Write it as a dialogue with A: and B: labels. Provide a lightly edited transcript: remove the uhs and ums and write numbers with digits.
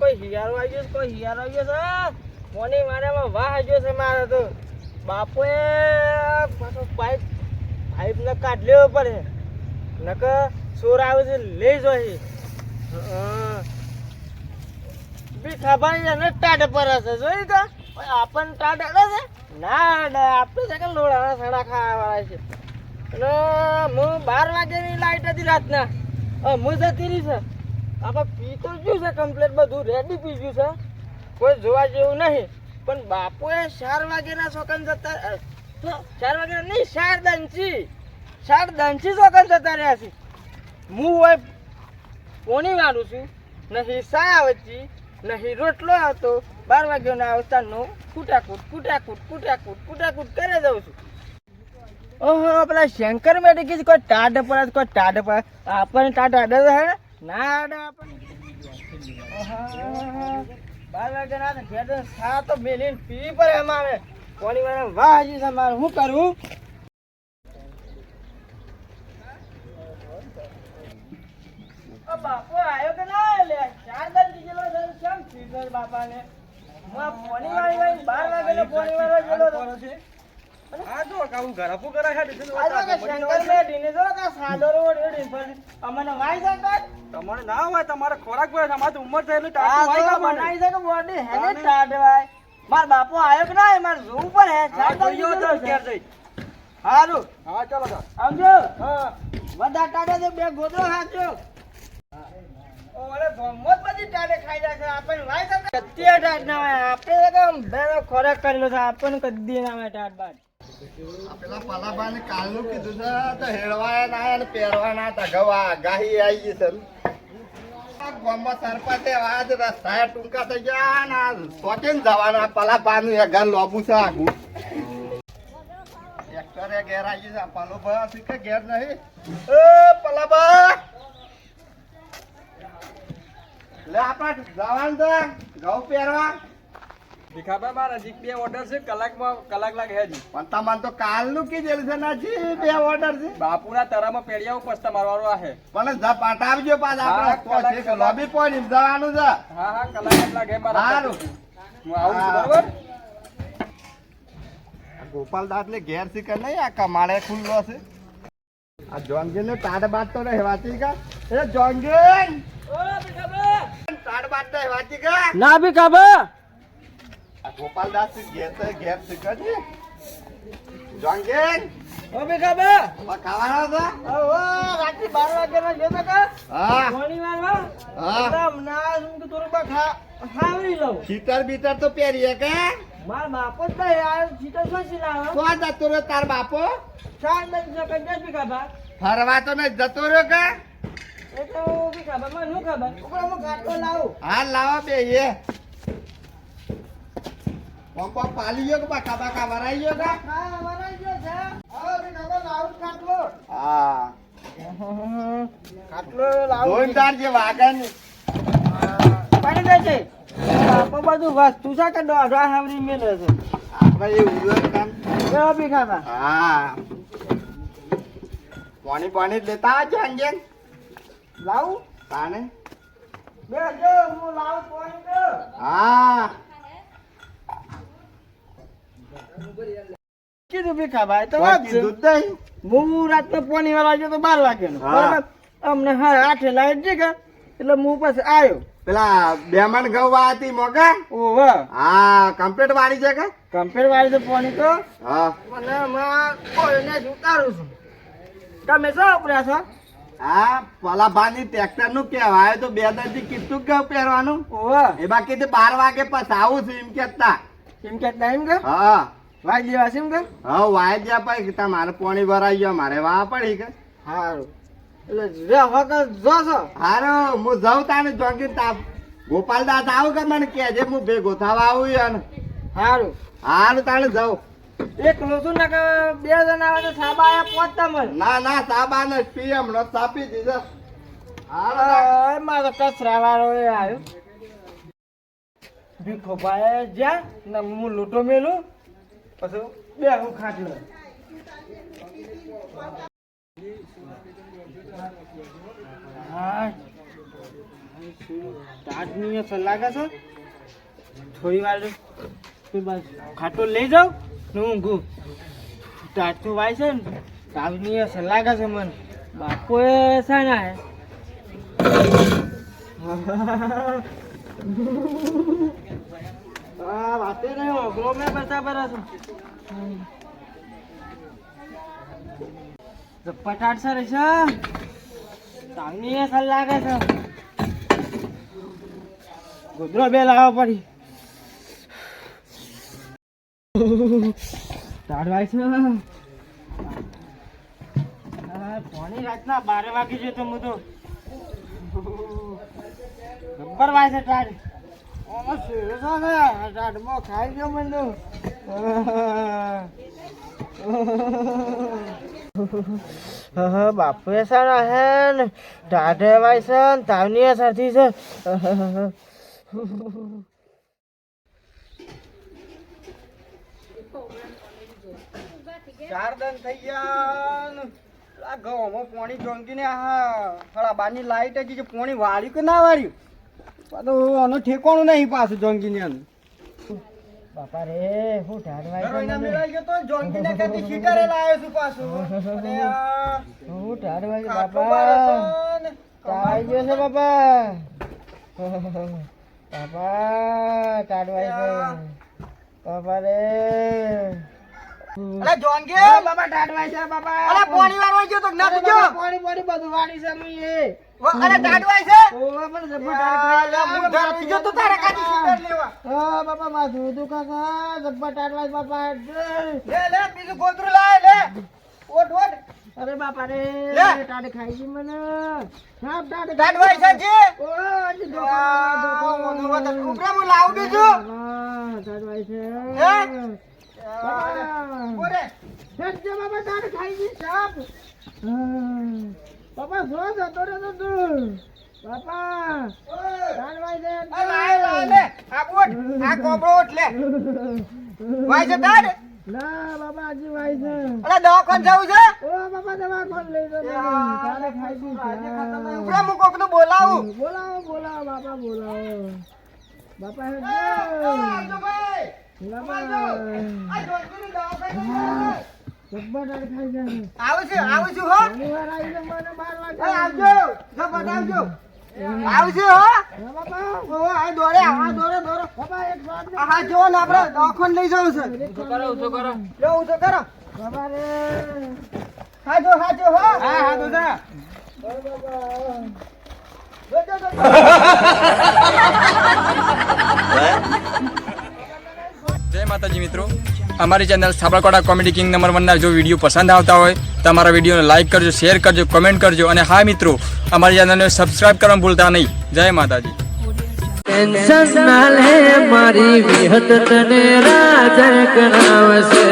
A: કોઈ હિયારો આવી ગયો કોઈ હિયારો આવી ગયો છે મોની મારામાં વાહ આવ્યો છે મારે તો બાપોએ પાછો પાઇપ ને કાઢ લેવો પડે નકર ચોર આવે છે લઈ જાય બી ખબર એને ટાઢ પર હશે જોઈ તો આપણને ટાઢ અડે છે ના અડે આપણે છે કે લોડા સડા ખાવા છે અને હું 12 વાગ્યાની લાઈટ હતી રાતના હું જતી રહી છે આપણે પી તો ગયું છે કમ્પ્લેટ બધું રેડી પી ગયું છે કોઈ જોવા જેવું નહીં પણ બાપુએ 4 વાગ્યાના શોકન જતા 4 વાગ્યા નહીં 4 દંચી શોકન જતા રહ્યા છે હું હોય પોણી વાળું છું નહીં સા આવતી નહીં રોટલો આવતો 12 વાગ્યાના અવસ્થાનો કૂટાકૂટ કરે જાઉં છું ઓહો પેલા શંકર મેડિકલ કોઈ ટાઢ પડે આપણને ટાઢ અડે છે ના અડે આપણને 12 વાગ્યાના ઘેર સા તો મેલીને પી પડે અમારે કોની વાળા વાજી છે મારે શું કરું બાપુ આવ્યો કે ના લે 4 દંડી જેલો કેમ ફીગર બાપાને હું પોણી વાળી 12 વાગ્યાનો પોણી વાળો જેલો છે આ જો કાવું ઘરપુ કરા છે શંકર મેડીને જો કા સાદો રોડ એડી પર અમને વાઈ જાય તમારે ના હોય તમારે ખોરાક પર અમાર તો ઉંમર થયેલી ટાટુ વાઈ કા બનાવી છે કે બોડી હેને ટાટ વાય માર બાપુ આવ્યો કે ના માર જોવું પડે 4 દંડી જેલો ઘેર જઈ હારું હા ચાલો આવજો હા વધા ટાટે દે બે ગોદરો હાચો ઓલે ગમત બધી ટાટે ખાઈ જાય છે આપણને વાઈ જાય કત્તી ટાટ ના હોય આપણે તો બેનો ખોરાક કરેલો છે આપણને કદી ના હોય ટાટ બાટ
B: પેલા પલાબાને કાલનું કીધું છે તો હેળવાયા ના અને પહેરવાના હતા ગવા ગાહી આવી ગઈ છે ગામમાં સરપંચે આજ રસ્તા ટૂંકા થઈ ગયા ને સોચે ને જવાના પલાબાનું એ ઘર લોબું છે આખું ટ્રેક્ટરે ઘેર આવી છે પલો ભાઈ કે ઘેર નહીં એ પલાબા લે આપણે જવાનું તો ઘઉં પહેરવા
C: ભીખાભાઈ મારા હજી 2 ઓર્ડર છે કલાક લાગે હજી
B: પણ તમારે તો કાલનું કીધેલું છે નથી 2 ઓર્ડર છે
C: બાપુના તરામાં પેડિયાઓ પસ્તા મારવાનો છે
B: પણ પટાવજો પાછા આપણે લોબી પોઈન્ટ જવાનું છે
C: હા કલાક લાગે મારા
B: સારું
C: હું આવું છું બરોબર
B: ગોપાલદાસ ને ઘેર શીખર નહીં આ કમાડે ખુલ્લો છે આ જોંગી ને ટાટ બાદ તો રહેવાતી કા એ જોંગી ટાટ બાદ તો રહેવાતી કા
A: ના બી ખબર
B: આ ગોપાલદાસ ઘેર તો ઘેર શીખર છે જોંગી
A: ઓ બી ખબર
B: ખાવાનો છે
A: ઓ રાત્રે 12 વાગ્યાનો જેતો કા
B: હા
A: પોણી વાળવા
B: હા
A: એકદમ ના હું કે થોડું ખાવરી લઉં
B: ચીટર બીટર તો પહેરીએ કે
A: માર બાપો જ નહીં આ ચીટર શું લાવે
B: તો જતો રહ્યો તાર બાપો
A: 4 દંડી કંજસ બી ખબર
B: ફરવા તો નહીં જતો રહ્યો કે
A: એ તો બી ખબર મને શું ખબર ઉપર હું ગાટો લાવું
B: હા લાવો બે એ પંપા પાલી ગયો કે બાકા વરાઈ ગયો કે
A: હા વરાઈ ગયો છે હવે બી ખબર લાવું ખાટલો
B: હા
A: ખાટલો લાવું
B: જોરદાર જે વાગન
A: પાણી દે છે બાપો બધું વસ્તુ છે કે દોઢા હાવરી મેલે છે
B: આપણે એ ઉજવણ કામ
A: એ બી ખબર
B: હા પાણી લેતા આવજો અંજન
A: લાવું
B: તાને
A: બે જો હું લાવું પાણી તો
B: હા
A: કીધું બી ખબર તો વાત છે
B: દૂધ દહીં
A: હું રાતનો પાણી વાળા ગયો તો 12 વાગ્યાનો
B: હા.
A: બરાબર અમને હા 8 લાઈટ છે કે એટલે હું પછી આવ્યો
B: પેલા બેમન ગવા હતી મોકા
A: ઓહો
B: હા કમ્પ્લીટ વાળી છે કે
A: કમ્પેર વાળી તો પાણી તો
B: હા
A: મને માં કોઈને જ ઉતારું છું તમે શું ઉપર્યા છો
B: હા પેલા ભાની ટ્રેક્ટર નું કહેવાય તો 2 દંડી કેટલું ઘઉં પહેરવાનું
A: ઓહો
B: એ બાકી 12 વાગે પછી આવું છું એમ કેતા
A: એમ કે ટાઈમ કે
B: હા
A: વાઈ દેવા છે એમ કે
B: હા વાય જ્યાં પાઈ કે મારે પાણી ભરાઈ ગયો મારે વાહ પડી કે
A: સારું એટલે રે વગર જો છો
B: હારો હું જાઉં તાને જોગી તાપ ગોપાલદાસ આવું કે મને કહેજે હું ભેગો થવા આવું યાર
A: સારું
B: હારું તાને જાઉં
A: એક લોસું ના કે 2 જણા આવે તો સાબા આયા પહોંચતા મને
B: ના સાબા ને પીએમ નો તાપી દીધો હારો
A: મારો કચરા વાળો એ આવ્યો ભીખો ભાઈ જ્યાં ને હું લૂંટો મેલું પછી બે હું ખાટલો હા આજની સલાહ છે થોડી વાર બસ ખાટો લઈ જાઉં ને ઊંઘું ટાટું વાય છે ને તાવની સલાહ છે મને બાપોએ છે ને હા વાતે નહીં અઘરો મેં બરાબર છું પટાટ સર છે તાવની સલાહ છે ગોદરો બે લાવવા પડી તાડવાય છે પાણી રાતના 12 વાગી જતો હું તો ગબ્બર વાય છે ટાડ ઓમાં શેરો છે ટાડમાં ખાઈ ગયો મને બાપુ સારા હે ને ટાઢે વાય છે ને તાવની સાથી છે ચાર દન થઈ ગયા આ ઘઉંમાં પાણી જોંકીને હળા બારની લાઈટ હતી કે પાણી વાળ્યું કે ના વાળ્યું તો આનું ઠેકાણું નહીં પાછું જોંકીને બાપા રે હું ઢાળવાય મેળાઈ ગયો તો જોંકીને કેતી સીટરે લાવ્યો છું પાછું અને હું ઢાળવાય બાપા તાઈ ગયો છે બાપા બાપા ઢાળવાય છે બાપા રે અરે જોંગે બાબા ટાડવાય છે બાબા અરે પાણી વાળવા ગયો તો ના પીજો પાણી બધું વાળી છે મી અરે ટાડવાય છે ઓ પણ જબ્બર ટાડ ખાઈ પીજો તો તારે કાજી સીટર લેવા હા બાબા માથું દુખાતા જબ્બર ટાડવાય બાપા લે બીજું ગોતરું લાય લે ઓટ અરે બાપા રે ટાડ ખાઈ ગઈ મને સાપ ટાડવાય છે જી ઓ આજી દોકા ઉપરા હું લાવ દેજો હા ટાડવાય છે હે ઓરે સજ્જ બાબા તાર ખાઈ ગઈ સાપ બાપા સો જતો રે તો તું બાપા તારવાઈ દે લે આ બોટ આ કોબરો ઓટ લે વાય છે તાર ના બાબા આજી વાય છે અરે દવાખાન જાવું છે ઓ બાપા દવાખાન લઈ જો તારે ખાઈ ગઈ આજે ખતમ ઉપરા મુ કોક તો બોલાવું બોલાવો બાપા બોલાવો બાપા હે જો ભાઈ આવું છું હો દોરે હા જો ને આપડે દવાખાને લઈ જવું છે ઉતો કરો હા જો હો હા તો જા
C: જય માતાજી મિત્રો, અમારી channel Sabarkantha comedy king number 1 ના જો વિડીયો પસંદ આવતા હોય તો અમારા વિડીયોને લાઈક કરજો, શેર કરજો, કમેન્ટ કરજો અને હા મિત્રો અમારી ચેનલને સબસ્ક્રાઇબ કરવાનું ભૂલતા નહીં. જય માતાજી.
D: ટેન્શન ના લે મારી વિહત તને રાજ કરાવશે.